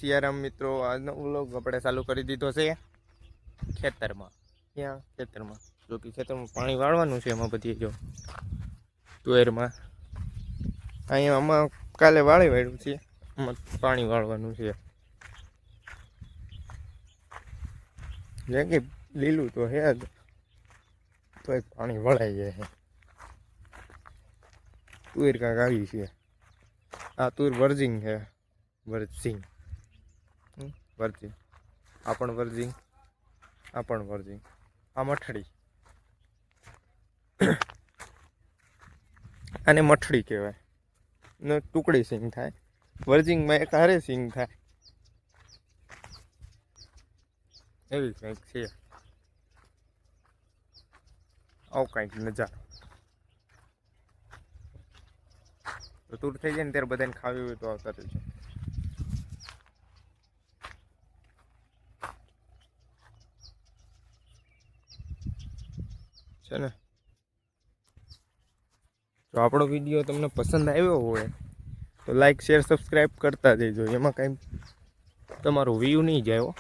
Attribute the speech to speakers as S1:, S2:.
S1: સિયારામ મિત્રો, આજનો વ્લોગ આપણે ચાલુ કરી દીધો છે ખેતરમાં. ક્યાં? ખેતરમાં. જો કે ખેતરમાં પાણી વાળવાનું છે. એમાં બધી જો તુવેરમાં અહીંયા આમાં કાલે વાળી વાળ્યું છે. આમાં પાણી વાળવાનું છે. જેમ કે લીલું તો હે જ, તો એક પાણી વળાઈ જાય છે. તુવેર કાંક આવી છે. આ તુર વર્જિંગ છે. વર્જિંગ આ પણ વર્જિંગ, આ પણ વર્જિંગ. આ મઠડી, આને મઠડી કહેવાય. ને ટુકડી સિંગ થાય. વર્જિંગમાં એક હારે સિંગ થાય. એવી કંઈક છે. આવું કંઈક નજારો. તો તુર થઈ જાય ને ત્યારે બધાને ખાવી હોય તો આવતા રહેજો. છે ને, જો આપણો વિડીયો તમને પસંદ આવ્યો હોય તો લાઈક શેર સબસ્ક્રાઈબ કરતા જજો. એમાં કાંઈ તમારો વ્યૂ નહીં જાય.